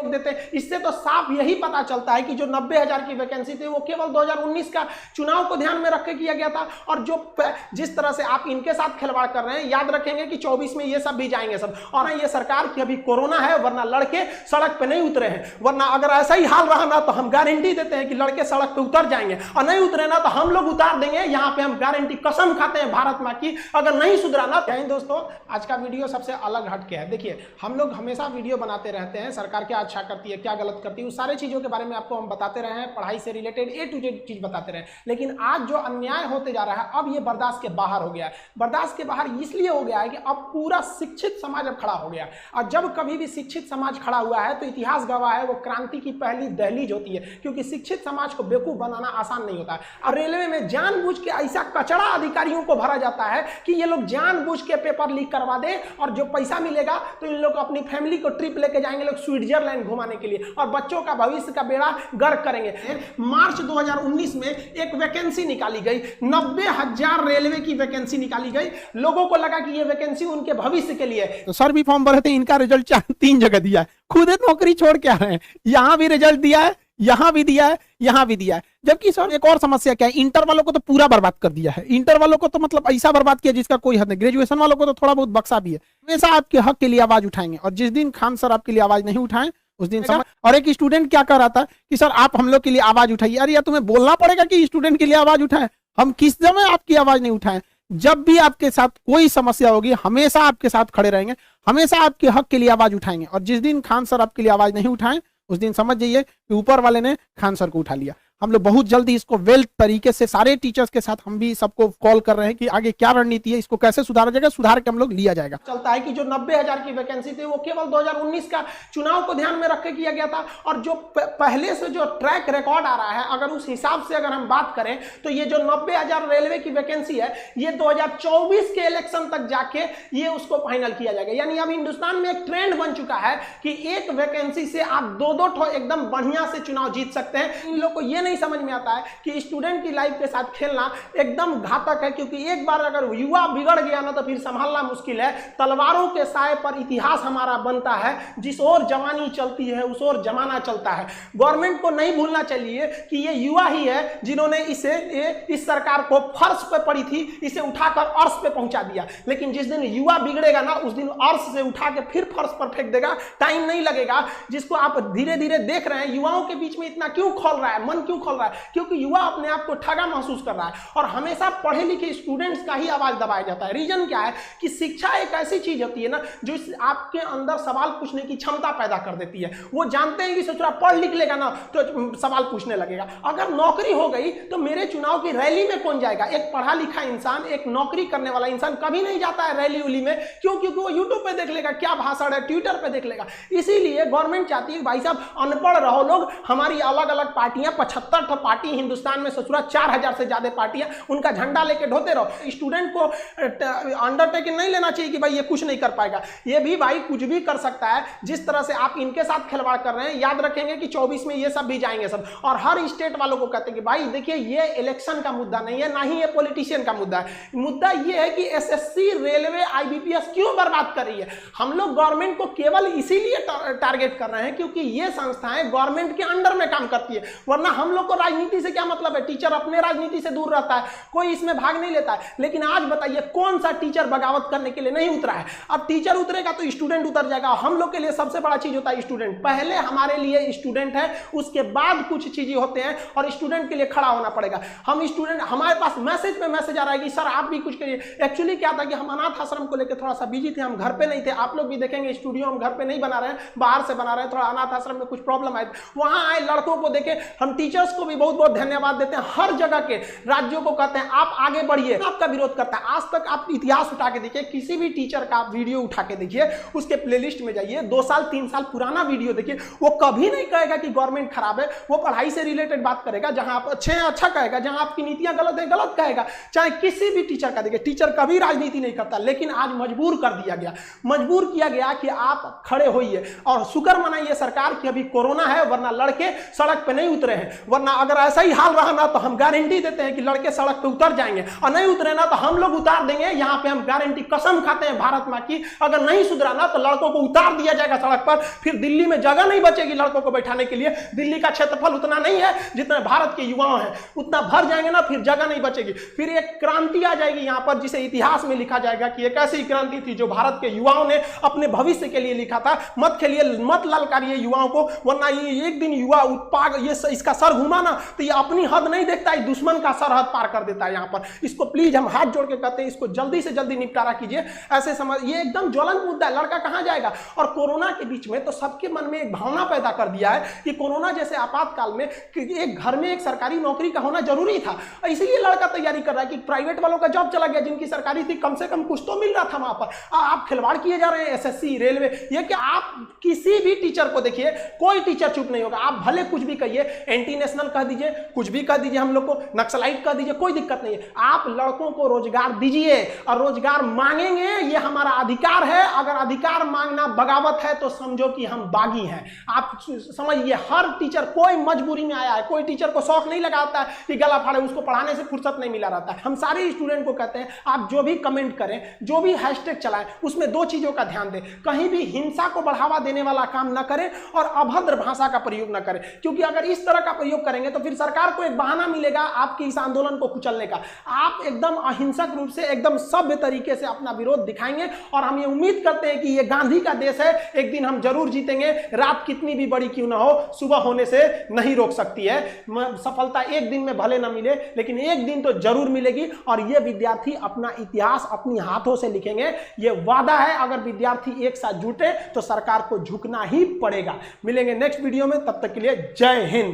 देते हैं। इससे तो साफ यही पता चलता है कि जो 90,000 की वैकेंसी थी वो केवल 2019 का चुनाव को ध्यान में रख के किया गया था। और जो जिस तरह से आप इनके साथ खिलवाड़ कर रहे हैं, याद रखेंगे कि 24 में ये सब भी जाएंगे सब। और ये सरकार की अभी कोरोना है, वरना लड़के सड़क पे नहीं उतरे हैं। वरना अगर ऐसा ही हाल रहा ना तो हम गारंटी देते हैं कि लड़के सड़क पे उतर जाएंगे, और नहीं उतरे ना तो हम लोग उतार देंगे। यहाँ पे हम गारंटी कसम खाते हैं भारत मां की, अगर नहीं सुधरा ना। दोस्तों, आज का वीडियो सबसे अलग हटके है। देखिए, हम लोग हमेशा वीडियो बनाते रहते हैं, सरकार क्या अच्छा करती है, क्या गलत करती है, उस सारी चीजों के बारे में आपको हम बताते रहे हैं, पढ़ाई से रिलेटेड A to Z चीज बताते रहे। लेकिन आज जो अन्याय होते जा रहा है, अब ये बर्दाश्त के बाहर हो गया है। बर्दाश्त के बाहर इसलिए हो गया है कि अब पूरा शिक्षित समाज अब खड़ा हो गया। और जब कभी भी शिक्षित समाज खड़ा हुआ है तो इतिहास गवाह है, वो क्रांति की पहली दहलीज होती है, क्योंकि शिक्षित समाज को बेवकूफ बनाना आसान नहीं होता है। और रेलवे में जानबूझ के ऐसा कचरा अधिकारियों को भरा जाता है कि ये लोग जानबूझ के पेपर लीक करवा दे, और जो पैसा मिलेगा तो इन लोग अपनी फैमिली को ट्रिप लेके जाएंगे लोग स्विट्जरलैंड घुमाने के लिए, और बच्चों का भविष्य का बेड़ा गर्क करेंगे। मार्च 2019 में एक वैकेंसी निकाली गई, 90,000 रेलवे की वैकेंसी निकाली गई। लोगों को लगा कि ये वैकेंसी उनके भविष्य के लिए। तो सर भी फॉर्म भरे थे, इनका रिजल्ट 3 जगह दिया है, खुद नौकरी छोड़ के आ रहे हैं। यहां भी रिजल्ट दिया है, यहां भी दिया है, यहां भी दिया है। जबकि सर एक और समस्या क्या है, इंटर वालों को तो पूरा बर्बाद कर दिया है। इंटर वालों को तो मतलब ऐसा बर्बाद किया जिसका कोई हद नहीं। ग्रेजुएशन वालों को तो थोड़ा बहुत बक्सा भी है। हमेशा आपके हक के लिए आवाज उठाएंगे, और जिस दिन खान सर आपके लिए आवाज नहीं उठाएं उस दिन समझ। और एक स्टूडेंट क्या कर रहा था कि सर आप हम लोग के लिए आवाज उठाइए। अरे यार, तुम्हें बोलना पड़ेगा कि स्टूडेंट के लिए आवाज उठाएं। हम किस समय आपकी आवाज नहीं उठाएं? जब भी आपके साथ कोई समस्या होगी, हमेशा आपके साथ खड़े रहेंगे, हमेशा आपके हक के लिए आवाज उठाएंगे। और जिस दिन खान सर आपके लिए आवाज नहीं उठाएं उस दिन समझ जाइए कि ऊपर वाले ने खान सर को उठा लिया। हम लोग बहुत जल्दी इसको वेल तरीके से सारे टीचर्स के साथ हम भी सबको कॉल कर रहे हैं कि आगे क्या रणनीति है, इसको कैसे सुधारा जाएगा, सुधार के हम लोग लिया जाएगा। चलता है कि जो 90,000 की वैकेंसी थी वो केवल 2019 का चुनाव को ध्यान में रख के किया गया था। और जो पहले से जो ट्रैक रिकॉर्ड आ रहा है, अगर उस हिसाब से अगर हम बात करें तो ये जो 90,000 रेलवे की वैकेंसी है, ये 2024 के इलेक्शन तक जाके ये उसको फाइनल किया जाएगा। यानी अब हिंदुस्तान में एक ट्रेंड बन चुका है कि एक वैकेंसी से आप दो एकदम बढ़िया से चुनाव जीत सकते हैं। इन लोग को ये नहीं समझ में आता है कि स्टूडेंट की लाइफ के साथ खेलना एकदम घातक है, क्योंकि एक बार अगर युवा बिगड़ गया ना तो फिर संभालना मुश्किल है। तलवारों के साए पर इतिहास हमारा बनता है, जिस ओर जवानी चलती है उस ओर जमाना चलता है। गवर्नमेंट को नहीं भूलना चाहिए कि ये युवा ही है जिन्होंने इस सरकार को फर्श पे पड़ी थी, इसे उठाकर अर्श पे पहुंचा दिया। लेकिन जिस दिन युवा बिगड़ेगा ना उस दिन अर्श से उठा के फिर फर्श पर फेंक देगा। टाइम नहीं लगेगा। जिसको आप धीरे धीरे देख रहे हैं, युवाओं के बीच में इतना क्यों खोल रहा है, मन क्यों खोल रहा है? क्योंकि युवा अपने आप को ठगा महसूस कर रहा है, और हमेशा पढ़े लिखे स्टूडेंट्स का ही आवाज दबाया जाता है। रीजन क्या है कि शिक्षा एक ऐसी चीज होती है ना जो आपके अंदर सवाल पूछने की क्षमता पैदा कर देती है। वो जानते हैं कि सोचरा पढ़ लिख लेगा ना तो सवाल पूछने लगेगा। अगर नौकरी हो गई तो मेरे चुनाव की रैली में कौन जाएगा? एक पढ़ा लिखा इंसान, एक नौकरी करने वाला इंसान कभी नहीं जाता है रैली उली में। क्यों? क्योंकि वो यूट्यूब पे देख लेगा क्या भाषण है, ट्विटर पे देख लेगा। इसीलिए गवर्नमेंट चाहती है भाई साहब अनपढ़ रहो लोग, हमारी अलग अलग पार्टियां, 75 पार्टी हिंदुस्तान में, ससुरा 4000 से ज्यादा पार्टियां, उनका झंडा लेके ढोते रहो। स्टूडेंट को अंडरटेकिंग नहीं लेना चाहिए कि भाई ये कुछ नहीं कर पाएगा। ये भी भाई कुछ भी कर सकता है। जिस तरह से आप इनके साथ खिलवाड़ कर रहे हैं, याद रखेंगे कि 24 में ये सब भी जाएंगे सब। और हर स्टेट वालों को कहते हैं कि भाई देखिए ये इलेक्शन का मुद्दा नहीं है, ना ही ये पॉलिटिशियन का मुद्दा है। मुद्दा ये है कि एसएससी, रेलवे, आईबीपीएस क्यों बर्बाद कर रही है। हम लोग गवर्नमेंट को केवल इसीलिए टारगेट कर रहे हैं क्योंकि ये संस्थाएं गवर्नमेंट के अंडर में काम करती है। वरना हम लोग को राजनीति से क्या मतलब है? टीचर अपने राजनीति से दूर रहता है, कोई इसमें भाग नहीं लेता है। लेकिन आज बताइए कौन सा टीचर बगावत करने के लिए नहीं उतरा है? अब टीचर उतरेगा तो स्टूडेंट उतर जाएगा। हम लोग के लिए सबसे बड़ा चीज होता है स्टूडेंट। पहले हमारे लिए स्टूडेंट है, उसके बाद कुछ चीजें होते हैं, और स्टूडेंट के लिए खड़ा होना पड़ेगा। हम स्टूडेंट, हमारे पास मैसेज पे मैसेज आ रहा है कि सर आप भी कुछ करिए। एक्चुअली क्या था कि हम अनाथ आश्रम को लेकर थोड़ा सा बिजी थे, हम घर पे नहीं थे। आप लोग भी देखेंगे स्टूडियो हम घर पे नहीं बना रहे हैं, बाहर से बना रहे हैं। थोड़ा अनाथ आश्रम में कुछ प्रॉब्लम आए, वहां आए लड़कों को देखे। हम टीचर्स को भी बहुत बहुत धन्यवाद देते हैं। हर जगह के राज्यों को कहते हैं आप आगे बढ़िए, आपका विरोध करता है। आज तक आप इतिहास उठा के देखिए, किसी भी टीचर का आप वीडियो उठा के देखिए, उसके प्लेलिस्ट में जाइए, 2 साल 3 साल पुराना वीडियो देखिए, वो कभी नहीं कहेगा कि गवर्नमेंट खराब है। वो पढ़ाई से रिलेटेड बात करेगा, जहां आप अच्छे हैं अच्छा कहेगा, जहां आपकी नीतियां गलत है गलत कहेगा। चाहे किसी भी टीचर का देखिए, टीचर कभी राजनीति नहीं करता, लेकिन आज मजबूर कर दिया गया, मजबूर किया गया कि आप खड़े होइए। और शुक्र मनाइए सरकार की अभी कोरोना है, वरना लड़के सड़क पे नहीं उतरे हैं। वरना अगर ऐसा ही हाल रहा ना तो हम गारंटी देते हैं कि लड़के सड़क पे उतर जाएंगे, और नहीं उतरे ना तो हम लोग उतार देंगे। यहाँ पे हम गारंटी कसम खाते हैं भारत माँ की, अगर नहीं सुधरा ना तो लड़कों को उतार दिया जाएगा सड़क पर। फिर दिल्ली में जगह नहीं बचेगी लड़कों को बैठाने के लिए। दिल्ली का क्षेत्रफल उतना नहीं है जितना भारत के युवाओं हैं, उतना भर जाएंगे ना, फिर जगह नहीं बचेगी। फिर एक क्रांति आ जाएगी यहाँ पर, जिसे इतिहास में लिखा जाएगा कि एक ऐसी क्रांति थी जो भारत के युवाओं ने अपने भविष्य के लिए लिखा था। मत खेलिए, मत ललकारिए युवाओं को, वरना ये एक दिन युवा उत्पाद ये इसका सर घुमा ना तो ये अपनी हद नहीं देखता है, दुश्मन का सरहद पार कर देता है यहाँ पर। इसको प्लीज हम हाथ जोड़ के कहते हैं, इसको जल्दी से जल्दी निपटारा कीजिए। ऐसे समझ, ये एकदम ज्वलंत मुद्दा है, लड़का कहां जाएगा। और कोरोना के बीच में तो सबके मन में एक भावना पैदा कर दिया है कि कोरोना जैसे आपातकाल में एक घर में एक सरकारी नौकरी का होना जरूरी था, इसीलिए लड़का तैयारी कर रहा है कि प्राइवेट वालों का जॉब चला गया, जिनकी सरकारी थी कम से कम कुछ तो मिल रहा था वहां पर। आप खिलवाड़ किए जा रहे हैं, एसएससी, रेलवे, ये कि आप किसी भी टीचर को देखिए, कोई टीचर चुप नहीं होगा। आप भले कुछ भी कहिए, एंटी नेशनल कह दीजिए, कुछ भी कह दीजिए, हम लोग को नक्सलाइट कह दीजिए, कोई दिक्कत नहीं है। आप लड़कों को रोजगार दीजिए और रोजगार मांगेंगे, ये हमारा अधिकार है। अगर अधिकार मांगना बगावत है तो समझो कि हम बागी हैं। आप समझिए, हर टीचर कोई मजबूरी में आया है, कोई टीचर को शौक नहीं लगाता है कि गला फाड़े, उसको पढ़ाने से फुर्सत नहीं मिला रहता है। हम सारे स्टूडेंट को कहते हैं, आप जो भी कमेंट करें, जो भी हैशटैग चलाएं, उसमें दो चीजों का ध्यान दें। कहीं भी हिंसा को बढ़ावा देने वाला काम न करें और अभद्र भाषा का प्रयोग न करें, क्योंकि अगर इस तरह का प्रयोग करेंगे तो फिर सरकार को एक बहाना मिलेगा आपके इस आंदोलन को कुचलने का। आप एकदम अहिंसक रूप से, एकदम सभ्य तरीके से अपना विरोध दिखाएंगे और हम ये उम्मीद करते हैं कि ये गांधी का देश है, एक दिन हम जरूर जीतेंगे। रात कितनी भी बड़ी क्यों ना हो, सुबह होने से नहीं रोक सकती है। सफलता एक दिन में भले ना मिले, लेकिन एक दिन तो जरूर मिलेगी और ये विद्यार्थी अपना इतिहास अपनी हाथों से लिखेंगे। ये वादा है, अगर विद्यार्थी एक साथ जुटे तो सरकार को झुकना ही पड़ेगा। मिलेंगे नेक्स्ट वीडियो में, तब तक के लिए जय हिंद।